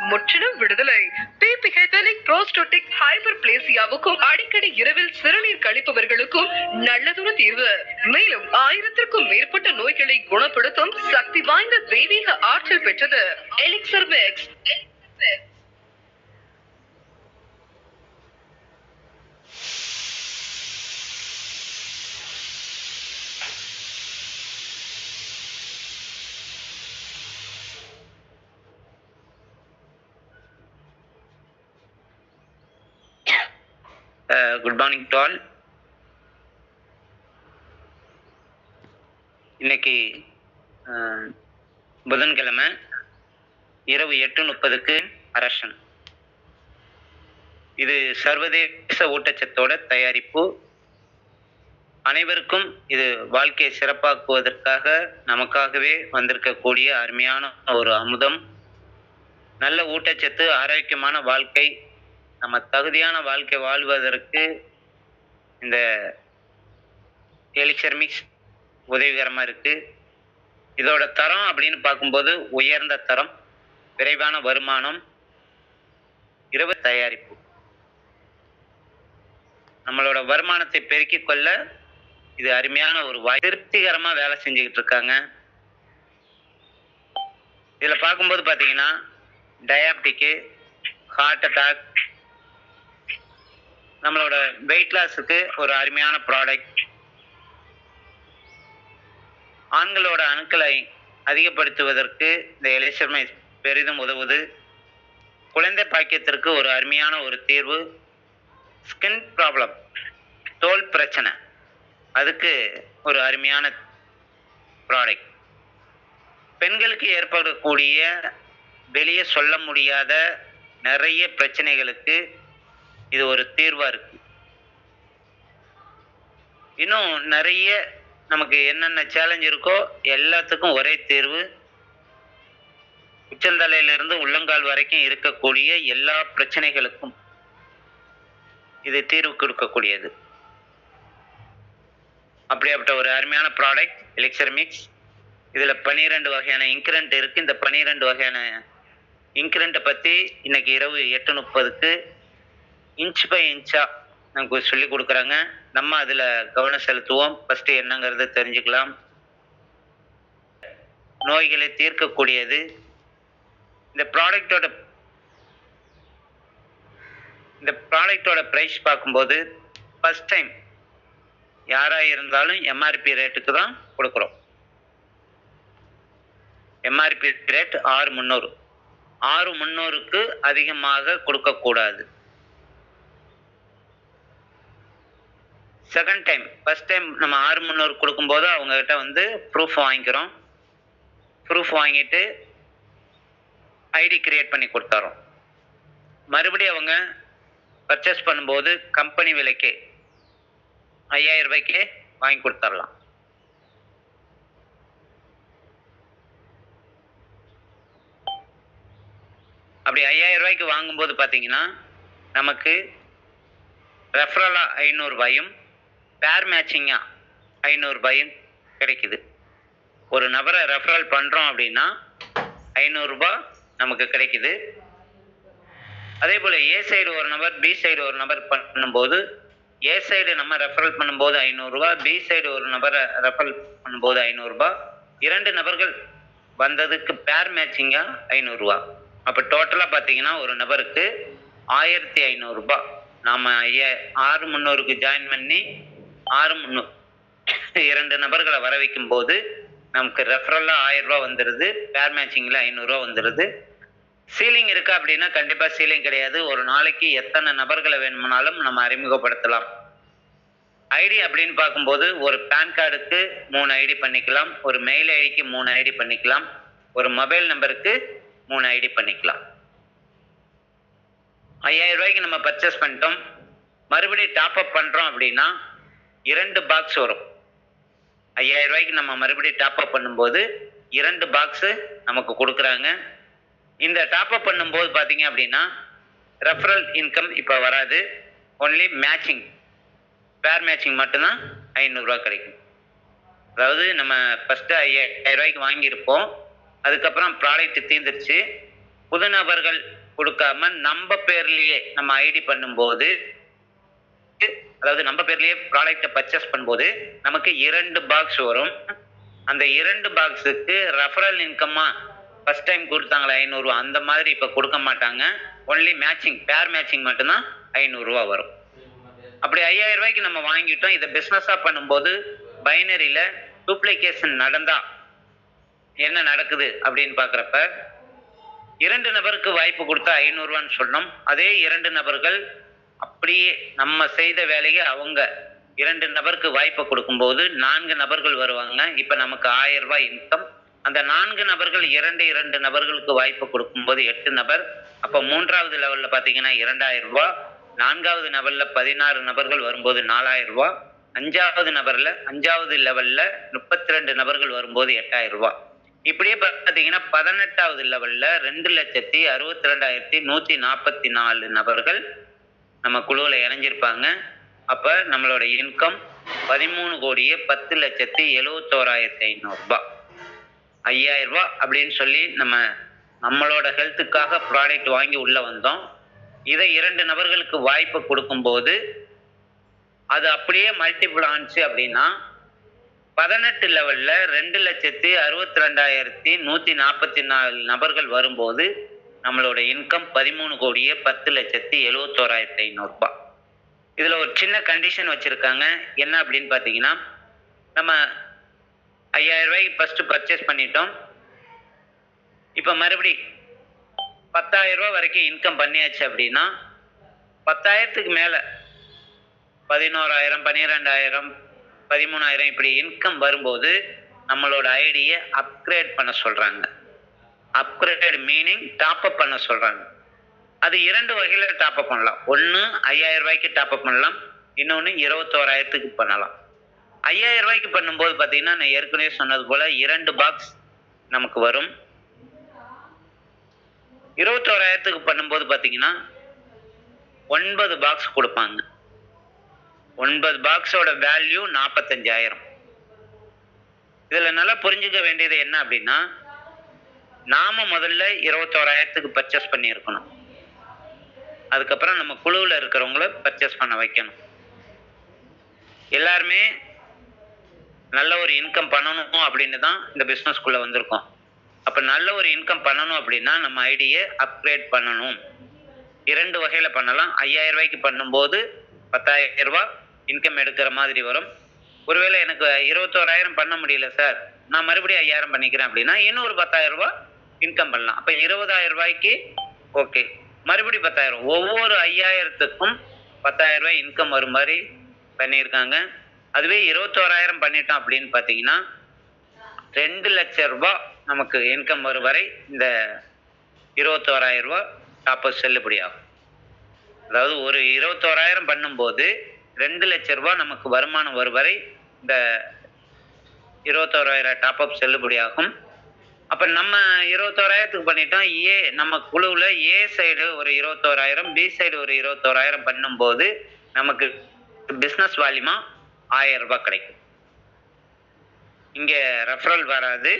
முற்றிலும் விடுதலை. பிபிஹெபனிக் புரோஸ்டோட்டிக் ஹைப்பர்பிளேசியாவுக்கும் அடிக்கடி இரவில் சிறுநீர் கழிப்பவர்களுக்கும் நல்லதொரு தீர்வு. மேலும் 1000க்கும் மேற்பட்ட நோய்களை குணப்படுத்தும் சக்தி வாய்ந்த தெய்வீக ஆற்றல் பெற்றது elixir max. Good morning to all. இன்னைக்கு புதன்கிழமை இரவு 8:30க்கு அரசன். இது சர்வதேச ஊட்டச்சத்தோட தயாரிப்பு. அனைவருக்கும் இது வாழ்க்கையை சிறப்பாக்குவதற்காக நமக்காகவே வந்திருக்கக்கூடிய அருமையான ஒரு அமுதம். நல்ல ஊட்டச்சத்து, ஆரோக்கியமான வாழ்க்கை, நம்ம தகுதியான வாழ்க்கை வாழ்வதற்கு இந்த எலிக்சர் மிக்ஸ் உதவிகரமாக இருக்குது. இதோட தரம் அப்படின்னு பார்க்கும்போது உயர்ந்த தரம், விரைவான வருமானம், இரவு தயாரிப்பு. நம்மளோட வருமானத்தை பெருக்கிக் கொள்ள இது அருமையான ஒரு வாய்ப்பு. திருப்திகரமாக வேலை செஞ்சுக்கிட்டு இருக்காங்க. இதில் பார்க்கும்போது பார்த்தீங்கன்னா டயாபெட்டிக்கு, ஹார்ட் அட்டாக், நம்மளோட வெயிட் லாஸுக்கு ஒரு அருமையான ப்ராடக்ட். ஆண்களோட அணுக்களை அதிகப்படுத்துவதற்கு இந்த எலிக்சர் மிக்ஸ் பெரிதும் உதவுது. குழந்தை பாக்கியத்திற்கு ஒரு அருமையான ஒரு தீர்வு. ஸ்கின் ப்ராப்ளம், தோல் பிரச்சனை, அதுக்கு ஒரு அருமையான ப்ராடக்ட். பெண்களுக்கு ஏற்படக்கூடிய வெளியே சொல்ல முடியாத நிறைய பிரச்சனைகளுக்கு இது ஒரு தீர்வா இருக்கு. இன்னும் நிறைய நமக்கு என்னென்ன சேலஞ்ச் இருக்கோ எல்லாத்துக்கும் ஒரே தீர்வு. உச்சந்தலையிலிருந்து உள்ளங்கால் வரைக்கும் இருக்கக்கூடிய எல்லா பிரச்சனைகளுக்கும் இது தீர்வு கொடுக்கக்கூடியது. அப்படியாப்பட்ட ஒரு அருமையான ப்ராடக்ட் எலிக்சர் மிக்ஸ். இதுல 12 வகையான இன்கிரண்ட் இருக்கு. இந்த 12 வகையான இன்கிரண்ட்டை பத்தி இன்னைக்கு இரவு 8:30க்கு இன்ச் பை இன்ச்சா நமக்கு சொல்லி கொடுக்குறாங்க. நம்ம அதில் கவனம் செலுத்துவோம். ஃபஸ்ட்டு என்னங்கிறத தெரிஞ்சுக்கலாம். நோய்களை தீர்க்கக்கூடியது. இந்த ப்ராடக்டோட ப்ரைஸ் பார்க்கும்போது ஃபஸ்ட் டைம் யாராக இருந்தாலும் எம்ஆர்பி ரேட்டுக்கு தான் கொடுக்குறோம். MRP rate 6,300. 6,300க்கு அதிகமாக கொடுக்கக்கூடாது. செகண்ட் டைம், ஃபர்ஸ்ட் டைம் நம்ம 6,300 கொடுக்கும்போது அவங்ககிட்ட வந்து ப்ரூஃப் வாங்கிக்கிறோம். ப்ரூஃப் வாங்கிட்டு ஐடி கிரியேட் பண்ணி கொடுத்துறோம். மறுபடியும் அவங்க பர்ச்சேஸ் பண்ணும்போது கம்பெனி விலைக்கே 5,000 ரூபாய்க்கே வாங்கி கொடுத்துடலாம். அப்படி 5,000 ரூபாய்க்கு வாங்கும்போது பார்த்தீங்கன்னா நமக்கு ரெஃபரலா 500 ரூபாயும் பேர் மேட்சிங்கா 500 ரூபாயும் கிடைக்குது. ஒரு நபரை ரெஃபரல் பண்ணுறோம் அப்படின்னா 500 ரூபாய் நமக்கு கிடைக்குது. அதே போல் ஏ சைடு ஒரு நபர், பி சைடு ஒரு நபர் பண்ணும்போது, ஏ சைடு நம்ம ரெஃபரல் பண்ணும்போது 500 ரூபாய், பி சைடு ஒரு நபரை ரெஃபரல் பண்ணும்போது 500 ரூபாய். 2 நபர்கள் வந்ததுக்கு பேர் மேட்சிங்கா 500 ரூபாய். அப்போ டோட்டலாக பார்த்தீங்கன்னா ஒரு நபருக்கு 1,500 ரூபாய். நாம் 6,300க்கு ஜாயின் பண்ணி 6,300 2 நபர்களை வர வைக்கும் போது நமக்கு ரெஃபரலாக 1,000 ரூபா வந்துடுது. பேர் மேட்சிங்கில் 500 ரூபா வந்துடுது. சீலிங் இருக்கா அப்படின்னா கண்டிப்பாக சீலிங் கிடையாது. ஒரு நாளைக்கு எத்தனை நபர்களை வேணுமானாலும் நம்ம அறிமுகப்படுத்தலாம். ஐடி அப்படின்னு பார்க்கும்போது ஒரு பேன் கார்டுக்கு 3 ஐடி பண்ணிக்கலாம், ஒரு மெயில் ஐடிக்கு 3 ஐடி பண்ணிக்கலாம், ஒரு மொபைல் நம்பருக்கு 3 ஐடி பண்ணிக்கலாம். 5,000 ரூபாய்க்கு நம்ம பர்ச்சேஸ் பண்ணிட்டோம். மறுபடியும் டாப் அப் பண்ணுறோம் அப்படின்னா 2 பாக்ஸ் வரும். 5,000 ரூபாய்க்கு நம்ம மறுபடியும் டாப் அப் பண்ணும்போது 2 பாக்ஸு நமக்கு கொடுக்குறாங்க. இந்த டாப் அப் பண்ணும்போது பார்த்தீங்க அப்படின்னா ரெஃபரல் இன்கம் இப்போ வராது. ஒன்லி மேட்சிங், பேர் மேட்சிங் மட்டும்தான் 500 ரூபா கிடைக்கும். அதாவது நம்ம ஃபஸ்ட்டு 5,000 ரூபாய்க்கு வாங்கியிருப்போம். அதுக்கப்புறம் ப்ராடக்ட் தீர்ந்துருச்சு. புது நபர்கள் கொடுக்காம நம்ம பேர்லயே நம்ம ஐடி பண்ணும்போது, அதாவது நம்ம பேர்லயே ப்ராடக்ட்டை பர்ச்சேஸ் பண்ணும்போது நமக்கு 2 பாக்ஸ் வரும். அந்த 2 பாக்ஸுக்கு ரெஃபரல் இன்கம்மா ஃபர்ஸ்ட் டைம் கொடுத்தாங்களே 500 ரூபா, அந்த மாதிரி இப்ப கொடுக்க மாட்டாங்க. ஒன்லி மேட்சிங், பேர் மேட்சிங் மட்டும்தான் 500 ரூபா வரும். அப்படி 5000 ரூபாய்க்கு நம்ம வாங்கிட்டோம். இதை பிசினஸா பண்ணும்போது பைனரியில டூப்ளிகேஷன் நடந்தா என்ன நடக்குது அப்படின்னு பாக்குறப்ப, 2 நபருக்கு வாய்ப்பு கொடுத்தா 500 ரூபான்னு சொன்னோம். அதே 2 நபர்கள் அப்படியே நம்ம செய்த வேலையை அவங்க 2 நபருக்கு வாய்ப்பை கொடுக்கும்போது 4 நபர்கள் வருவாங்க. இப்ப நமக்கு 1000 ரூபாய் இன்கம். அந்த 4 நபர்கள் 2 நபர்களுக்கு வாய்ப்பு கொடுக்கும்போது 8 நபர். அப்ப 3வது லெவல்ல பாத்தீங்கன்னா 2000 ரூபாய். 4வது லெவல்ல 16 நபர்கள் வரும்போது 4000 ரூபாய். 5வது லெவல்ல 32 நபர்கள் வரும்போது 8000 ரூபாய். இப்படியே பாத்தீங்கன்னா 18வது லெவல்ல 2,62,144 நபர்கள் நம்ம குழுவில் இணைஞ்சிருப்பாங்க. அப்ப நம்மளோட இன்கம் 13,10,71,500 ரூபாய். 5000 ரூபாய் அப்படின்னு சொல்லி நம்மளோட ஹெல்த்துக்காக ப்ராடக்ட் வாங்கி உள்ள வந்தோம். இதை 2 நபர்களுக்கு வாய்ப்பு கொடுக்கும்போது அது அப்படியே மல்டிபிள் ஆச்சு அப்படின்னா 18 லெவல்ல 2,62,144 நபர்கள் வரும்போது நம்மளோட இன்கம் 13,10,71,500 ரூபாய். இதுல ஒரு சின்ன கண்டிஷன் வச்சிருக்காங்க. என்ன அப்படின்னு பாத்தீங்கன்னா, நம்ம 5000 ரூபாய்க்கு ஃபர்ஸ்ட் பர்ச்சேஸ் பண்ணிட்டோம். இப்ப மறுபடி 10,000 ரூபாய் வரைக்கும் இன்கம் பண்ணியாச்சு அப்படின்னா 10,000க்கு மேல 11,000, 12,000, 13,000 இப்படி இன்கம் வரும்போது நம்மளோட ஐடியை அப்கிரேட் பண்ண சொல்றாங்க. அப்கிரேட் மீனிங் டாப் அப் பண்ண சொல்றாங்க. அது 2 வகையில டாப் அப் பண்ணலாம். ஒன்னு 5000 ரூபாய்க்கு டாப் அப் பண்ணலாம், இன்னொன்னு 21,000க்கு பண்ணலாம். 5000 ரூபாய்க்கு பண்ணும்போது பாத்தீங்கன்னா நான் ஏற்கனவே சொன்னது போல 2 பாக்ஸ் நமக்கு வரும். 21,000க்கு பண்ணும்போது பாத்தீங்கன்னா 9 பாக்ஸ் கொடுப்பாங்க. 9 பாக்ஸோட வேல்யூ 45,000. இதுல நல்லா புரிஞ்சுக்க வேண்டியது என்ன அப்படின்னா, நாம முதல்ல 21,000க்கு பர்ச்சேஸ் பண்ணி இருக்கணும். அதுக்கப்புறம் நம்ம குழுவில் இருக்கிறவங்கள பர்ச்சேஸ் பண்ண வைக்கணும். எல்லாருமே நல்ல ஒரு இன்கம் பண்ணணும் அப்படின்னு தான் இந்த பிசினஸ்க்குள்ள வந்திருக்கோம். அப்ப நல்ல ஒரு இன்கம் பண்ணணும் அப்படின்னா நம்ம ஐடியை அப்கிரேட் பண்ணணும். 2 வகையில பண்ணலாம். 5000 ரூபாய்க்கு பண்ணும்போது 10,000 ரூபாய் இன்கம் எடுக்கிற மாதிரி வரும். ஒருவேளை எனக்கு 21,000 பண்ண முடியல சார், நான் மறுபடியும் 5000 பண்ணிக்கிறேன் அப்படின்னா இன்னொரு 10,000 ரூபாய் இன்கம் பண்ணலாம். அப்ப 20,000 ரூபாய்க்கு ஓகே, மறுபடியும் 10,000. ஒவ்வொரு 5000த்துக்கும் 10,000 ரூபாய் இன்கம் வரும் மாதிரி பண்ணியிருக்காங்க. அதுவே 21,000 பண்ணிட்டோம் அப்படின்னு பாத்தீங்கன்னா 2 லட்சம் ரூபாய் நமக்கு இன்கம் வரும் வரை இந்த 21,000 ரூபாய் டாப்பர் செல்லுபடி ஆகும். அதாவது ஒரு 21,000 பண்ணும்போது 2 லட்சம் ரூபாய் நமக்கு வருமானம் வரும் வரை இந்த 21,000 டாப் அப் செல்லுபடி ஆகும். அப்ப நம்ம 21,000க்கு பண்ணிட்டோம். நம்ம குழுவுல ஏ சைடு ஒரு 21,000, பி சைடு ஒரு 21,000 பண்ணும்போது நமக்கு பிசினஸ் வால்யூமா 1000 ரூபாய் கிடைக்கும். இங்க ரெஃபரல் வராது.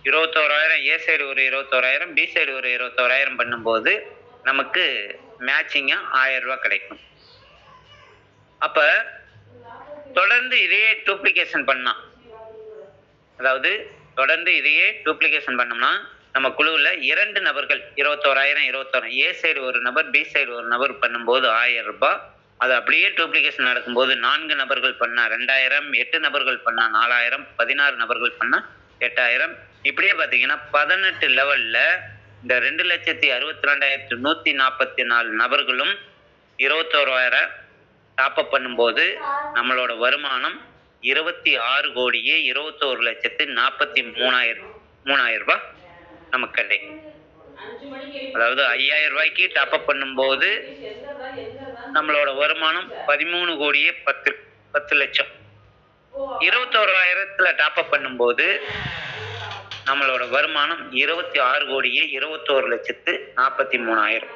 21,000 ஏ சைடு ஒரு 21,000, பி சைடு ஒரு 21,000 பண்ணும்போது நமக்கு மேட்சிங்கா 1000 ரூபாய் கிடைக்கும். அப்ப தொடர்ந்து இதையே டூப்ளிகேஷன் பண்ணா, அதாவது தொடர்ந்து இதையே டூப்ளிகேஷன் பண்ணோம்னா நம்ம குழுவில் 2 நபர்கள் 21,000 ஏ சைடு ஒரு நபர், பி சைடு ஒரு நபர் பண்ணும்போது 1000 ரூபாய். அது அப்படியே டூப்ளிகேஷன் நடக்கும்போது 4 நபர்கள் பண்ணா 2,000, 8 நபர்கள் பண்ணா 4,000, 16 நபர்கள் பண்ணா 8,000. இப்படியே பாத்தீங்கன்னா 18 லெவல்ல இந்த 2,62,144 நபர்களும் 21,000 டாப் அப் பண்ணும்போது நம்மளோட வருமானம் 26,21,43,000 ரூபாய் நமக்கு கிடைக்கும். அதாவது 5000 ரூபாய்க்கு டாப் அப் பண்ணும்போது நம்மளோட வருமானம் 13,10,00,000. 21,000த்துல டாப் அப் பண்ணும்போது நம்மளோட வருமானம் 26,21,43,000.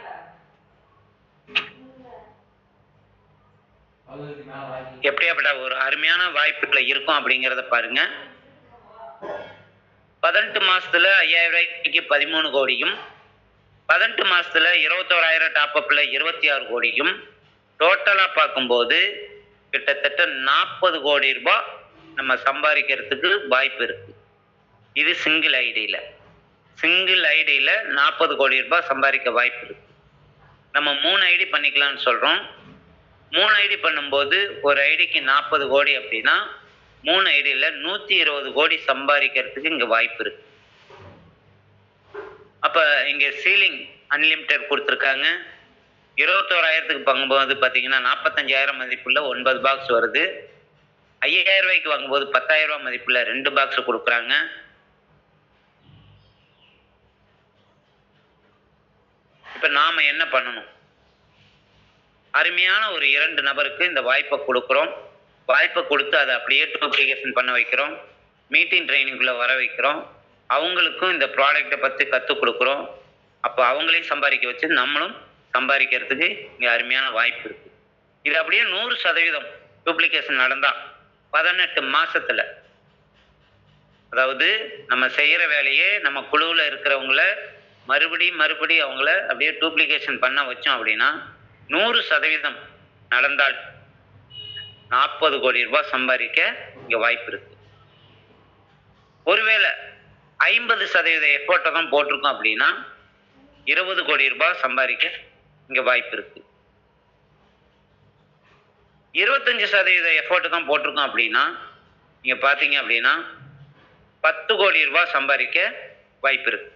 எப்படியாப்பட்ட ஒரு அருமையான வாய்ப்புகளை இருக்கும் அப்படிங்கிறத பாருங்க. 18 மாசத்துல 5000 ரூபாய்க்கு 13 கோடியும் 18 மாசத்துல 21,000 டாப் அப்ல 26 கோடியும் டோட்டலா பார்க்கும்போது கிட்டத்தட்ட 40 கோடி ரூபாய் நம்ம சம்பாதிக்கிறதுக்கு வாய்ப்பு இருக்கு. இது சிங்கிள் ஐடியில 40 கோடி ரூபாய் சம்பாதிக்க வாய்ப்பு இருக்கு. நம்ம 3 ஐடி பண்ணிக்கலாம்னு சொல்றோம். 3 ஐடி பண்ணும்போது ஒரு ஐடிக்கு 40 கோடி அப்படின்னா 3 ஐடியில 120 கோடி சம்பாதிக்கிறதுக்கு இங்க வாய்ப்பு இருக்கு. அப்ப இங்க சீலிங் அன்லிமிட்டெட் கொடுத்துருக்காங்க. 21,000க்கு வாங்கும்போது பார்த்தீங்கன்னா 45,000 மதிப்புள்ள 9 பாக்ஸ் வருது. 5,000 ரூபாய்க்கு வாங்கும்போது 10,000 ரூபாய் மதிப்புள்ள 2 பாக்ஸ் கொடுக்குறாங்க. இப்ப நாம என்ன பண்ணணும்? அருமையான ஒரு 2 நபருக்கு இந்த வாய்ப்பை கொடுக்குறோம். வாய்ப்பை கொடுத்து அதை அப்படியே டூப்ளிகேஷன் பண்ண வைக்கிறோம். மீட்டிங் ட்ரைனிங்குள்ள வர வைக்கிறோம். அவங்களுக்கும் இந்த ப்ராடக்டை பற்றி கற்றுக் கொடுக்குறோம். அப்போ அவங்களையும் சம்பாதிக்க வச்சு நம்மளும் சம்பாதிக்கிறதுக்கு இங்கே அருமையான வாய்ப்பு இருக்கு. இது அப்படியே 100% டூப்ளிகேஷன் நடந்தா 18 மாசத்துல, அதாவது நம்ம செய்யற வேலையே நம்ம குழுவில் இருக்கிறவங்கள மறுபடியும் அவங்கள அப்படியே டூப்ளிகேஷன் பண்ண வச்சோம் அப்படின்னா 100% நடந்தால் 40 கோடி ரூபாய் சம்பாதிக்க இங்க வாய்ப்பு இருக்கு. ஒருவேளை 50% எஃபோர்ட்டை தான் போட்டிருக்கோம் அப்படின்னா 20 கோடி ரூபாய் சம்பாதிக்க இங்க வாய்ப்பு இருக்கு. 25% எஃபோர்ட் தான் போட்டிருக்கோம் அப்படின்னா நீங்க பாத்தீங்க அப்படின்னா 10 கோடி ரூபாய் சம்பாதிக்க வாய்ப்பு இருக்கு.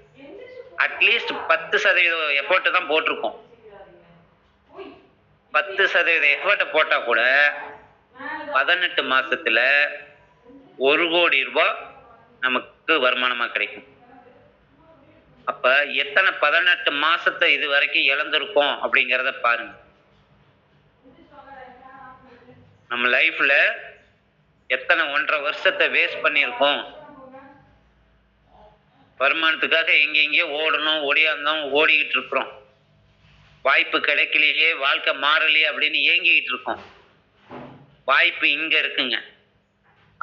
அட்லீஸ்ட் 10% எஃபோர்ட் தான் போட்டிருக்கோம். 10% எஃபோர்ட்டை போட்டா கூட 18 மாசத்துல 1 கோடி ரூபாய் நமக்கு வருமானமா கிடைக்கும். அப்ப எத்தனை 18 மாசத்தை இது வரைக்கும் இழந்திருக்கோம் அப்படிங்கிறத பாருங்க. நம்ம லைஃப்ல எத்தனை 1.5 வருஷத்தை வேஸ்ட் பண்ணியிருக்கோம். வருமானத்துக்காக எங்கெங்கே ஓடணும் ஓடியாந்தோம் ஓடிக்கிட்டு இருக்கிறோம். வாய்ப்பு கிடைக்கலையே, வாழ்க்கை மாறலையே அப்படின்னு ஏங்கிக்கிட்டு இருக்கோம். வாய்ப்பு இங்க இருக்குங்க.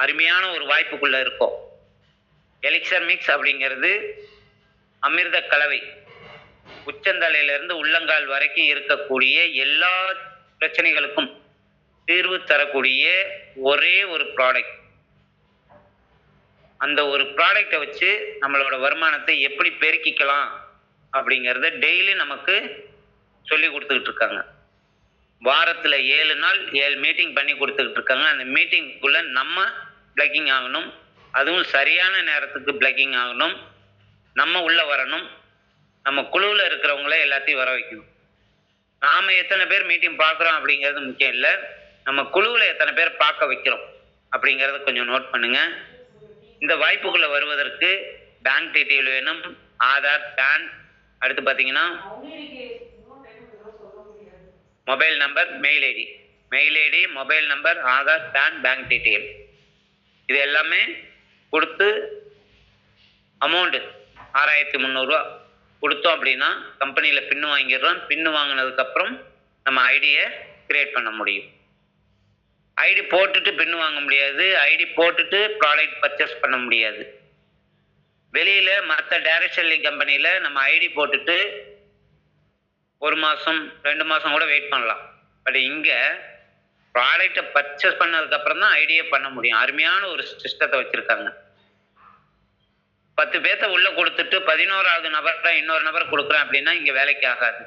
அருமையான ஒரு வாய்ப்புக்குள்ள இருக்கோம். எலிக்சர் மிக்ஸ் அப்படிங்கிறது அமிர்த கலவை. உச்சந்தலையிலிருந்து உள்ளங்கால் வரைக்கும் இருக்கக்கூடிய எல்லா பிரச்சனைகளுக்கும் தீர்வு தரக்கூடிய ஒரே ஒரு ப்ராடக்ட். அந்த ஒரு ப்ராடக்டை வச்சு நம்மளோட வருமானத்தை எப்படி பெருக்கிக்கலாம் அப்படிங்கிறத டெய்லி நமக்கு சொல்லி கொடுத்துக்கிட்டு இருக்காங்க. வாரத்தில் 7 நாள் 7 மீட்டிங் பண்ணி கொடுத்துக்கிட்டு இருக்காங்க. அந்த மீட்டிங்குள்ள நம்ம பிளக்கிங் ஆகணும். அதுவும் சரியான நேரத்துக்கு பிளக்கிங் ஆகணும். நம்ம உள்ள வரணும். நம்ம குழுவில் இருக்கிறவங்கள எல்லாத்தையும் வர வைக்கணும். நாம எத்தனை பேர் மீட்டிங் பார்க்குறோம் அப்படிங்கிறது முக்கியம் இல்லை. நம்ம குழுவில் எத்தனை பேர் பார்க்க வைக்கிறோம் அப்படிங்கிறத கொஞ்சம் நோட் பண்ணுங்க. இந்த வாய்ப்புக்குள்ள வருவதற்கு பேங்க் டீட்டெயில் வேணும், ஆதார், பேன், அடுத்து பார்த்தீங்கன்னா mobile number, mail ID, mobile number, Aadhaar, PAN, bank detail இது எல்லாமே கொடுத்து அமௌண்ட் 6,300 ரூபா கொடுத்தோம் அப்படின்னா கம்பெனியில் பின்னு வாங்கிடுறோம். பின்னு வாங்கினதுக்கப்புறம் நம்ம ஐடியை கிரியேட் பண்ண முடியும். ஐடி போட்டுட்டு பின்னு வாங்க முடியாது. ஐடி போட்டுட்டு ப்ராடக்ட் பர்ச்சேஸ் பண்ண முடியாது. வெளியில் மற்ற டைரக்ட் செல்லிங் கம்பெனியில் நம்ம ஐடி போட்டுட்டு 1 மாதம் 2 மாதம் கூட வெயிட் பண்ணலாம். பட் இங்கே ப்ராடக்டை பர்ச்சேஸ் பண்ணதுக்கப்புறம் தான் ஐடியை பண்ண முடியும். அருமையான ஒரு சிஸ்டத்தை வச்சுருக்காங்க. 10 பேர்த்த உள்ள கொடுத்துட்டு 11வது நபர்கிட்ட இன்னொரு நபர் கொடுக்குறேன் அப்படின்னா இங்கே வேலைக்கு ஆகாது.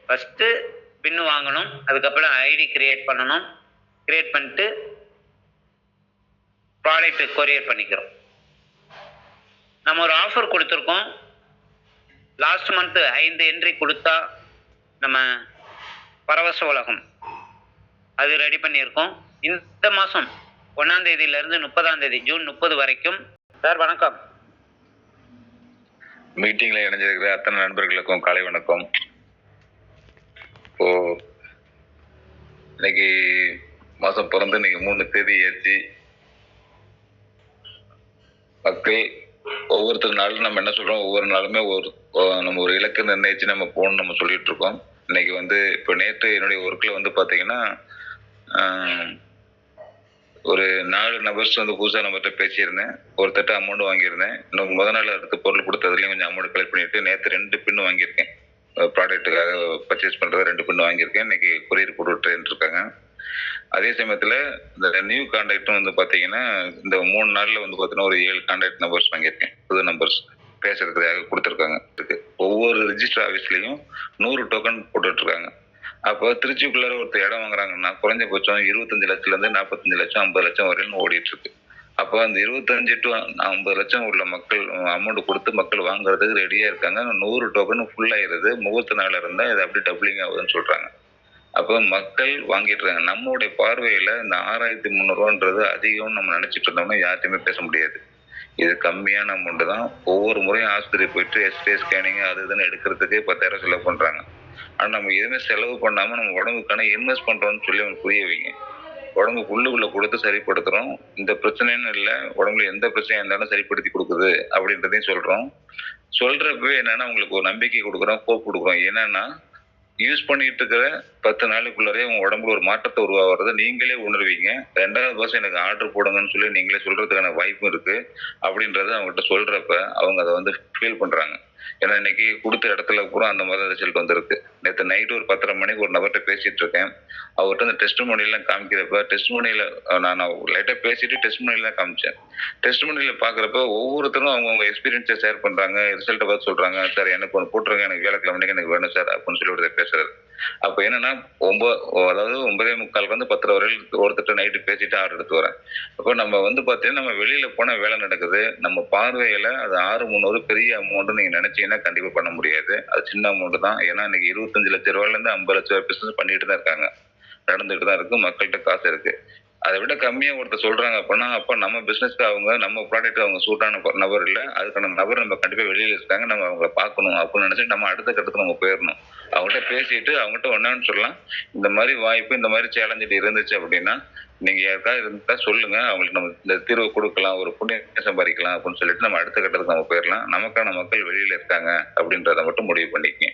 ஃபஸ்ட்டு பின்னு வாங்கணும், அதுக்கப்புறம் ஐடி கிரியேட் பண்ணணும். கிரியேட் பண்ணிட்டு ப்ராடக்ட் கொரியர் பண்ணிக்கிறோம். நம்ம ஒரு ஆஃபர் கொடுத்துருக்கோம். லாஸ்ட் மந்த்து 5 என்ட்ரி கொடுத்தா நம்ம பரவச உலகம் அது ரெடி பண்ணியிருக்கோம். இந்த மாதம் 1ஆம் தேதியிலிருந்து 30ஆம் தேதி ஜூன் 30 வரைக்கும். சார் வணக்கம். மீட்டிங்ல இணைஞ்சிருக்கிற அத்தனை நண்பர்களுக்கும் காலை வணக்கம். இப்போ இன்னைக்கு மாசம் பிறந்து இன்னைக்கு 3 தேதி ஏற்றி மக்கள் ஒவ்வொருத்தர் நாளும் நம்ம என்ன சொல்றோம், ஒவ்வொரு நாளுமே நம்ம ஒரு இலக்கு நிர்ணயிச்சு நம்ம போகணும்னு நம்ம சொல்லிட்டு இருக்கோம். இன்னைக்கு இப்போ நேற்று என்னுடைய ஒர்க்கில் பாத்தீங்கன்னா ஒரு 4 நபர்ஸ் வந்து புதுசாக நம்மகிட்ட பேசியிருந்தேன். ஒருத்தட்ட அமௌண்ட் வாங்கியிருந்தேன். இன்னும் முத நாள் அடுத்து பொருள் கொடுத்ததுலையும் கொஞ்சம் அமௌண்ட் கலெக்ட் பண்ணிட்டு நேற்று 2 பின் வாங்கியிருக்கேன். ப்ராடக்ட்டுக்காக பர்ச்சேஸ் பண்ணுறது 2 பின் வாங்கியிருக்கேன். இன்னைக்கு கொரியர் போட்டுட்டு இருக்காங்க. அதே சமயத்தில் இந்த நியூ கான்டாக்டும் வந்து பார்த்தீங்கன்னா இந்த 3 நாளில் வந்து பார்த்தீங்கன்னா ஒரு 7 கான்டாக்ட் நம்பர்ஸ் வாங்கியிருக்கேன். புது நம்பர்ஸ் பேசுறதுக்காக கொடுத்துருக்காங்க. ஒவ்வொரு ரிஜிஸ்டர் ஆஃபீஸ்லையும் 100 டோக்கன் போட்டுட்ருக்காங்க. அப்போ திருச்சிக்குள்ளார ஒருத்தர் இடம் வாங்குறாங்கன்னா குறைஞ்சபட்சம் 25 லட்சத்துலேருந்து 45 லட்சம் 50 லட்சம் வரையிலும் ஓடிட்டு இருக்கு. அப்போ அந்த 25 to 50 லட்சம் உள்ள மக்கள் அமௌண்ட் கொடுத்து மக்கள் வாங்குறதுக்கு ரெடியாக இருக்காங்க. 100 டோக்கன் ஃபுல் ஆயிடுது. முகூர்த்த நாள் இருந்தால் இது அப்படி டபுளிங் ஆகுதுன்னு சொல்கிறாங்க. அப்போ மக்கள் வாங்கிட்டு இருக்காங்க. நம்மளுடைய பார்வையில் இந்த 6300 அதிகம்னு நம்ம நினச்சிட்டு இருந்தோம்னா யார்ட்டையுமே பேச முடியாது. இது கம்மியான அமௌண்ட் தான். ஒவ்வொரு முறையும் ஆஸ்பத்திரி போயிட்டு எக்ஸ்ரே ஸ்கேனிங் அது இதுன்னு எடுக்கிறதுக்கே 10,000 செலவு பண்ணுறாங்க. ஆனால் நம்ம எதுவுமே செலவு பண்ணாமல் நம்ம உடம்புக்கான இன்வெஸ்ட் பண்ணுறோம்னு சொல்லி அவங்க புரிய வைங்க. உடம்புக்கு உள்ளுக்குள்ளே கொடுத்து சரிப்படுத்துகிறோம். இந்த பிரச்சனைன்னு இல்லை, உடம்புல எந்த பிரச்சனையாக இருந்தாலும் சரிப்படுத்தி கொடுக்குது அப்படின்றதையும் சொல்கிறோம். சொல்கிறப்பவே என்னென்னா உங்களுக்கு ஒரு நம்பிக்கை கொடுக்குறோம், ஹோப் கொடுக்குறோம். என்னென்னா யூஸ் பண்ணிட்டு இருக்கிற 10 நாளுக்குள்ளரே உங்க உடம்புல ஒரு மாற்றத்தை உருவாகிறத நீங்களே உணர்வீங்க. 2வது பஸ் எனக்கு ஆர்டர் போடுங்கன்னு சொல்லி நீங்களே சொல்றதுக்கான வாய்ப்பும் இருக்கு. அப்படின்றத அவங்ககிட்ட சொல்றப்ப அவங்க அதை வந்து ஃபீல் பண்றாங்க. ஏன்னா இன்னைக்கு கொடுத்த இடத்துல பூரா அந்த மாதிரி ரிசல்ட் வந்திருக்கு. நேற்று நைட்டு ஒரு 10:30 மணிக்கு ஒரு நபர்கிட்ட பேசிட்டு இருக்கேன். அவர்கிட்ட அந்த டெஸ்ட் மொழியெல்லாம் காமிக்கிறப்ப டெஸ்ட் மொழியில நான் லைட்டாக பேசிட்டு டெஸ்ட் மொழியெல்லாம் காமிச்சேன். டெஸ்ட் மொழியில பார்க்குறப்ப ஒவ்வொருத்தரும் அவங்கவுங்க எக்ஸ்பீரியன்ஸை ஷேர் பண்றாங்க, ரிசல்ட்டை பார்த்து சொல்றாங்க. சார் எனக்கு ஒன்று போட்டுருங்க, எனக்கு வியாழக்கிழமை மணிக்கு எனக்கு வேணும் சார் அப்படின்னு சொல்லி ஒருத்தர் பேசுறாரு. அப்போ என்னன்னா அதாவது 9:45 வந்து 10 வரையில் ஒருத்தட்ட நைட்டு பேசிட்டு ஆர்டர் எடுத்து வரேன். அப்போ நம்ம வந்து பார்த்தீங்கன்னா நம்ம வெளியில போனால் வேலை நடக்குது. நம்ம பார்வையில அது 6,300 பெரிய அமௌண்ட் நீங்க நினைச்சீங்கன்னா கண்டிப்பா பண்ண முடியாது. அது சின்ன அமௌண்ட் தான். ஏன்னா இன்னைக்கு 25 லட்சம் ரூபாயிலேருந்து 50 லட்சம் ரூபாய் பிசினஸ் பண்ணிட்டு தான் இருக்காங்க, நடந்துட்டு தான் இருக்கு. மக்கள்கிட்ட காசு இருக்கு. அதை விட கம்மியா ஒருத்தர் சொல்றாங்க அப்படின்னா அப்ப நம்ம பிசினஸ்க்கு அவங்க நம்ம ப்ராடக்ட் அவங்க சூட்டான நபர் இல்லை. அதுக்கான நபர் நம்ம கண்டிப்பா வெளியில இருக்காங்க, நம்ம அவங்கள பார்க்கணும் அப்படின்னு நினைச்சிட்டு நம்ம அடுத்த கட்டத்துக்கு நம்ம போயிடணும். அவங்கள்ட்ட பேசிட்டு அவங்ககிட்ட ஒன்னு சொல்லலாம், இந்த மாதிரி வாய்ப்பு இந்த மாதிரி சேலஞ்சு இருந்துச்சு அப்படின்னா நீங்க யாருக்காவது இருந்தா சொல்லுங்க, அவங்களுக்கு நம்ம இந்த தீர்வு கொடுக்கலாம், ஒரு புண்ணியம் சம்பாதிக்கலாம் அப்படின்னு சொல்லிட்டு நம்ம அடுத்த கட்டத்துக்கு நம்ம போயிடலாம். நமக்கான மக்கள் வெளியில இருக்காங்க அப்படின்றத மட்டும் முடிவு பண்ணிக்கங்க.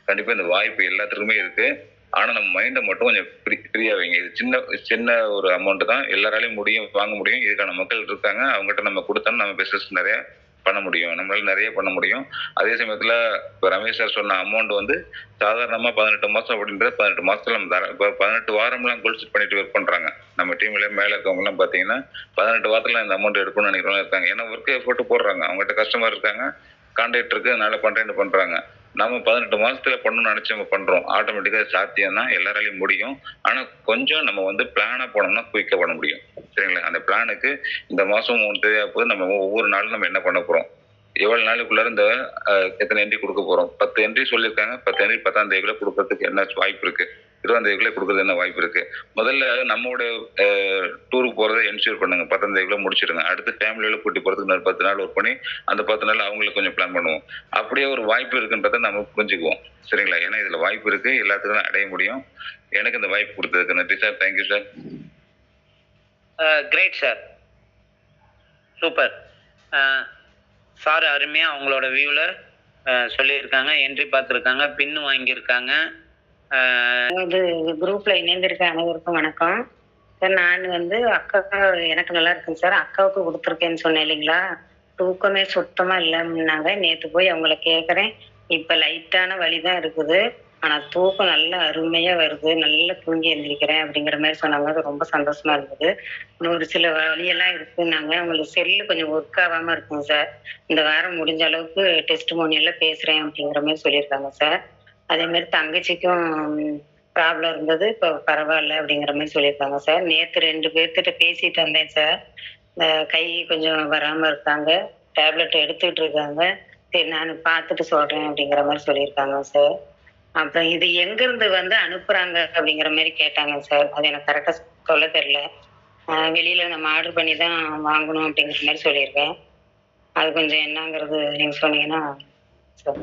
கண்டிப்பா இந்த வாய்ப்பு எல்லாத்துக்குமே இருக்கு. ஆனா நம்ம மைண்டை மட்டும் கொஞ்சம் ஃப்ரீயா வைங்க. இது சின்ன ஒரு அமௌண்ட் தான், எல்லாராலையும் முடியும், வாங்க முடியும். இதுக்கான மக்கள் இருக்காங்க, அவங்ககிட்ட நம்ம கொடுத்தோம்னா நம்ம பிசினஸ் நிறைய பண்ண முடியும், நம்மளால நிறைய பண்ண முடியும். அதே சமயத்துல இப்போ ரமேஷ் சார் சொன்ன அமௌண்ட் வந்து சாதாரணமா 18 மாசம் அப்படின்றது 18 மாசத்துல நம்ம தர இப்போ 18 வாரம்லாம் கோல் செட் பண்ணிட்டு ஒர்க் பண்றாங்க. நம்ம டீம்ல மேல இருக்கவங்க எல்லாம் பாத்தீங்கன்னா 18 வாரத்துல இந்த அமௌண்ட் எடுக்கணும்னு நினைக்கிறவங்க இருக்காங்க. ஏன்னா ஒர்க் எஃபோர்ட் போடுறாங்க, அவங்ககிட்ட கஸ்டமர் இருக்காங்க, கான்ட்ராக்ட் இருக்கு, அதனால கான்ட்ராக்ட் பண்றாங்க. நம்ம 18 மாசத்துல பண்ணணும்னு நினைச்சு நம்ம பண்றோம். ஆட்டோமேட்டிக்கா சாத்தியம் தான், எல்லாராலையும் முடியும். ஆனா கொஞ்சம் நம்ம வந்து பிளானா போனோம்னா குயிக்கா பண்ண முடியும். சரிங்களா? அந்த பிளானுக்கு இந்த மாசம் போது நம்ம ஒவ்வொரு நாளும் நம்ம என்ன பண்ண போறோம், எவ்வளவு நாளுக்குள்ளார இந்த எத்தனை என்ட்ரி கொடுக்க போறோம். 10 என்ட்ரி சொல்லியிருக்காங்க. 10 என்ட்ரி 10ஆம் தேதிக்குள்ள கொடுக்கறதுக்கு என்ன வாய்ப்பு இருக்கு, 20ஆம் தேதிக்குள்ள கொடுக்கறது என்ன வாய்ப்பு இருக்கு. முதல்ல நம்மளோட டூருக்கு போறதை என்ஷூர் பண்ணுங்க, 10ஆம் தேதிக்குள்ள முடிச்சிடுங்க. அடுத்து ஃபேமிலியில கூட்டி போறதுக்கு 10 நாள் ஒர்க் பண்ணி அந்த 10 நாள் அவங்களுக்கு கொஞ்சம் பிளான் பண்ணுவோம். அப்படியே ஒரு வாய்ப்பு இருக்குன்றதை நம்ம புரிஞ்சுக்குவோம். சரிங்களா? ஏன்னா இதுல வாய்ப்பு இருக்கு, எல்லாத்துக்கும் அடைய முடியும். எனக்கு இந்த வாய்ப்பு கொடுத்ததுக்கு நன்றி sir. Thank you sir. Great sir, super sir. அருமையாக அவங்களோட வியூவில் சொல்லியிருக்காங்க, என்ட்ரி பார்த்துருக்காங்க, பின்னு வாங்கியிருக்காங்க. இது குரூப்ல இணைந்திருக்க அனைவருக்கும் வணக்கம் சார். நான் வந்து அக்கா எனக்கு நல்லா இருக்குங்க சார், அக்காவுக்கு கொடுத்துருக்கேன்னு சொன்னேன் இல்லைங்களா, தூக்கமே சுத்தமா இல்லைன்னாங்க. நேற்று போய் அவங்கள கேட்குறேன், இப்போ லைட்டான வலி தான் இருக்குது, ஆனால் தூக்கம் நல்லா அருமையா வருது, நல்லா தூங்கி எழுந்திரிக்கிறேன் அப்படிங்கிற மாதிரி சொன்னாங்க. அது ரொம்ப சந்தோஷமா இருக்குது. இன்னொரு சில வழியெல்லாம் இருக்குன்னாங்க. அவங்களுக்கு செல்லு கொஞ்சம் ஒர்க் ஆகாம இருக்குங்க சார். இந்த வாரம் முடிஞ்ச அளவுக்கு டெஸ்ட் மோனியெல்லாம் பேசுறேன் அப்படிங்கிற மாதிரி சொல்லியிருக்காங்க சார். அதே மாதிரி தங்கச்சிக்கும் ப்ராப்ளம் இருந்தது, இப்போ பரவாயில்ல அப்படிங்கிற மாதிரி சொல்லியிருக்காங்க சார். நேற்று 2 பேர்த்திட்ட பேசிட்டு வந்தேன் சார். இந்த கை கொஞ்சம் வராமல் இருக்காங்க, டேப்லெட் எடுத்துக்கிட்டு இருக்காங்க. சரி நான் பார்த்துட்டு சொல்கிறேன் அப்படிங்கிற மாதிரி சொல்லியிருக்காங்க சார். அப்புறம் இது எங்கேருந்து வந்து அனுப்புகிறாங்க அப்படிங்கிற மாதிரி கேட்டாங்க சார். அது எனக்கு கரெக்டாக சொல்ல தெரில. வெளியில் நம்ம ஆர்டர் பண்ணி தான் வாங்கணும் அப்படிங்கிற மாதிரி சொல்லியிருக்கேன். அது கொஞ்சம் என்னங்கிறது நீங்கள் சொன்னீங்கன்னா sir.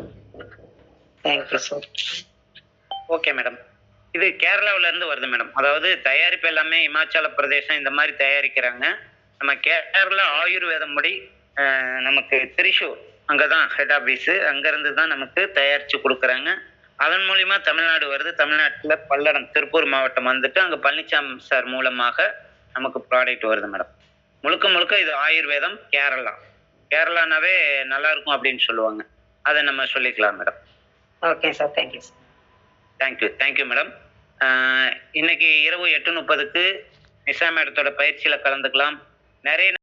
Thank you sir. Okay madam, இது கேரளாவிலேருந்து வருது மேடம். அதாவது தயாரிப்பு எல்லாமே இமாச்சல பிரதேசம் இந்த மாதிரி தயாரிக்கிறாங்க. நம்ம கேரளா ஆயுர்வேதம் படி நமக்கு திரிசூர் அங்கே தான் ஹெட் ஆஃபீஸு, அங்கேருந்து தான் நமக்கு தயாரித்து கொடுக்குறாங்க. அதன் மூலிமா தமிழ்நாடு வருது. தமிழ்நாட்டில் பல்லடம் திருப்பூர் மாவட்டம் வந்துட்டு அங்கே பழனிசாமி சார் மூலமாக நமக்கு ப்ராடக்ட் வருது மேடம். முழுக்க முழுக்க இது ஆயுர்வேதம், கேரளானாவே நல்லா இருக்கும் அப்படின்னு சொல்லுவாங்க. அதை நம்ம சொல்லிக்கலாம் madam. Okay sir, thank you sir. Thank you madam. இன்னைக்கு இரவு 8:30க்கு நிஷா மேடத்தோட பயிற்சியில் கலந்துக்கலாம். நிறைய